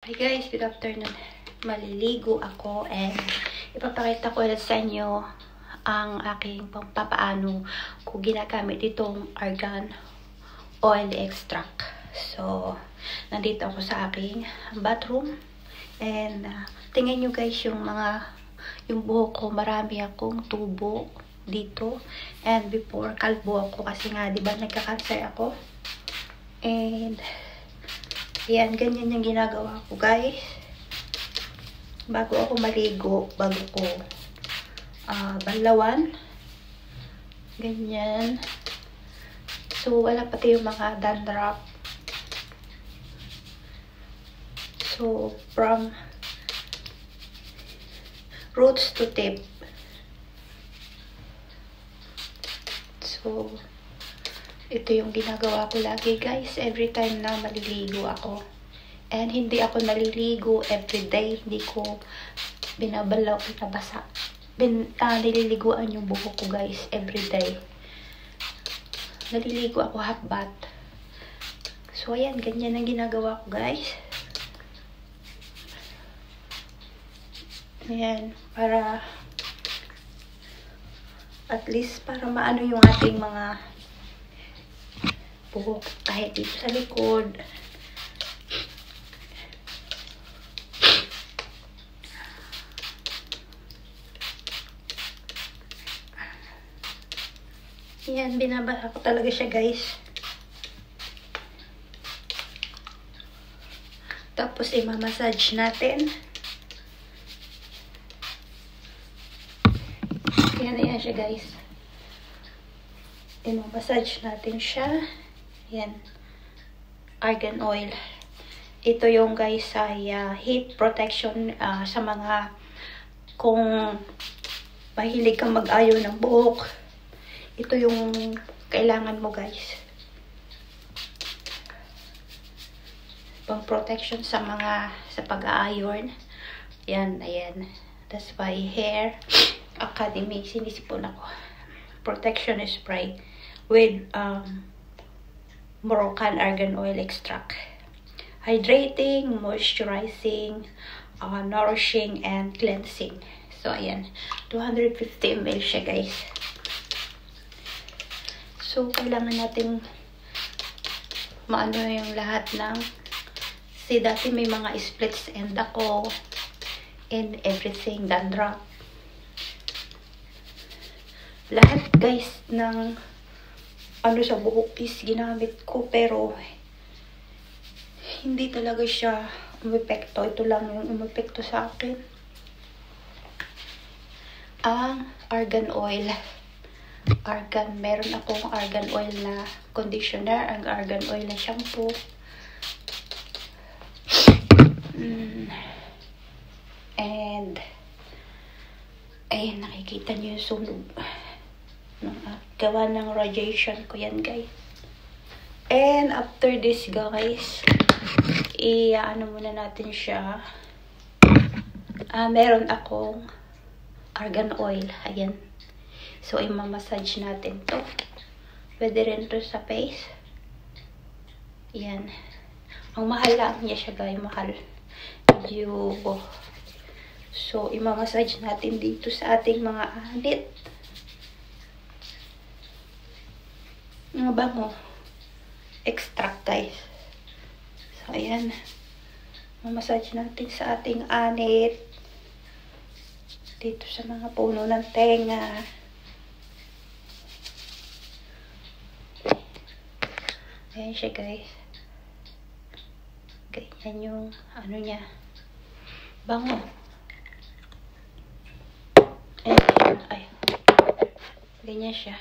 Hi guys, good afternoon. Maliligo ako and ipapakita ko ulit sa inyo ang aking papaano ko ginagamit itong argan oil extract. So, nandito ako sa aking bathroom and tingnan nyo guys yung buhok ko, marami akong tubo dito. And before, kalbo ako kasi nga, di ba, nagka-cancer ako. And yan, ganyan yung ginagawa ko guys. Bago ako maligo, bago ko banlawan. Ganyan. So, wala pati yung mga dandruff. So, from roots to tip. So, ito yung ginagawa ko lagi guys, every time na maliligo ako. And hindi ako naliligo everyday, hindi ko binabalaw, binabasa. Nililiguan yung buhok ko guys, everyday. Naliligo ako half bath. So ayan, ganyan ang ginagawa ko guys. Ayan, para at least para maano yung ating mga buhok kahit dito sa likod. Yan, binabasa ko talaga siya guys. Tapos i-massage natin. Yan siya guys. I-massage natin siya. Yan. Argan oil. Ito yung guys ay heat protection sa mga kung mahilig kang mag-ayo ng buhok. Ito yung kailangan mo guys. Pang protection sa pag-a-iron. Yan, ayan. That's why Hair Academy sinisipon ako. Protection spray with Moroccan argan oil extract. Hydrating, moisturizing, nourishing, and cleansing. So, ayan. 250 ml siya, guys. So, kailangan natin maano yung lahat ng kasi dati may mga splits end ako and everything, dandruff. Lahat, guys, ng ano sa buhok is ginamit ko pero hindi talaga siya umepekto. Ito lang yung umepekto sa akin. Ang argan oil. Meron akong argan oil na conditioner, ang argan oil na shampoo. And ayun, nakikita niyo yung sunog. Gawa ng radiation ko yan guys. And after this guys, ano muna natin siya. Meron akong argan oil. Ayan. So, i-massage natin to. Pwede rin to sa face. Ayan. Ang mahal lang niya siya guys. Mahal. So, i-massage natin dito sa ating mga anit. Mga bango. Extract guys. So, ayan. I-massage natin sa ating anit. Dito sa mga puno ng tenga. Ayan siya guys. Ganyan yung ano niya. Bango. Ayan. Ay. Ganyan siya.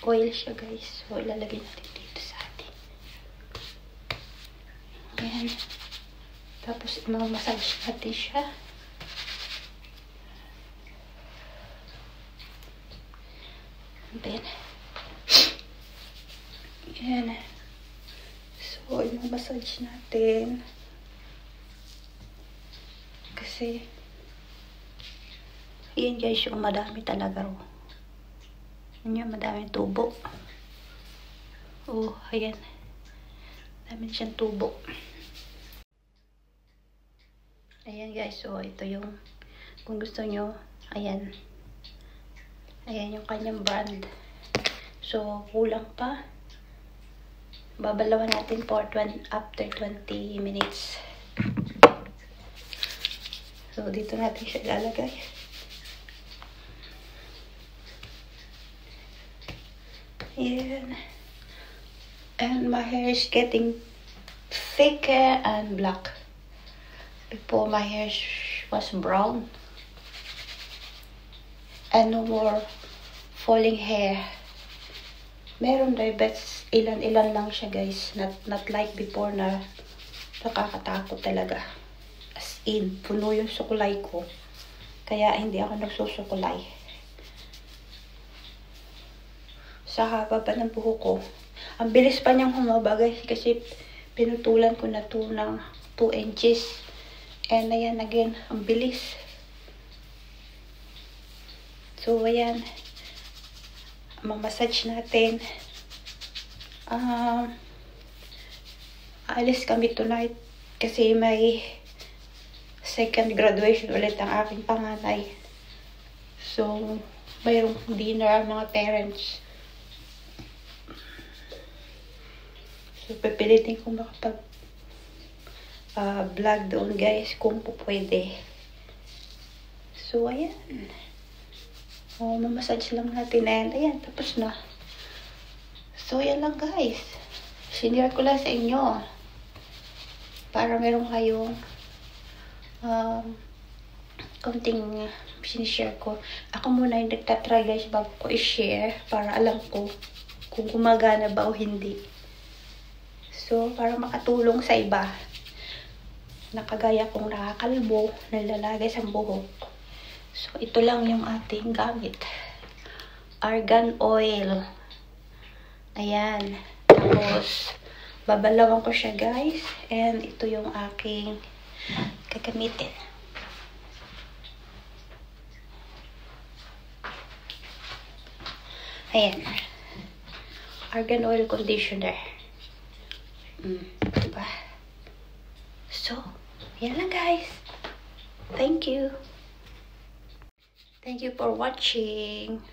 Oil siya guys. So ilalagay natin dito sa atin. Ayan. Tapos i-massage natin siya. And then ayan. So, i-massage natin. Kasi, yan guys, yung madami talaga. Yan, madaming tubo. Oh, ayan. Dami siyang tubo. Ayan guys, so ito yung, kung gusto nyo, ayan. Ayan yung kanyang brand. So, kulang pa. Babalawan natin for after 20 minutes. So, dito natin siya ilalagay. Ayan. And my hair is getting thicker and black. Before my hair was brown. And no more falling hair. Meron dahil but ilan-ilan lang siya guys. Not like before na nakakatakot talaga. As in, puno yung sukulay ko. Kaya hindi ako nagsusukulay. Sa haba pa ng buhok ko. Ang bilis pa niyang humaba guys. Kasi pinutulan ko na to ng 2 inches. And ayan again, ang bilis. So ayan. Mamassage natin. Aalis kami tonight. Kasi may second graduation ulit ang aking panganay. So, mayroong dinner ang mga parents. So, pipilitin ko makapag vlog doon guys kung pwede. So, ayan. Mamassage lang natin and ayan, tapos na. So, ayan lang guys. Sinare ko lang sa inyo. Para meron kayong konting sinishare ko. Ako muna yung nagtatry guys bago ko i-share para alam ko kung gumagana ba o hindi. So, para makatulong sa iba. Nakagaya kong nakakalbo, nalalagay sa buhok. So, ito lang yung ating gamit. Argan oil. Ayan. Tapos, babalawan ko siya guys. And ito yung aking gagamitin. Ayan. Argan oil conditioner. Diba? So, yan lang guys. Thank you. Thank you for watching.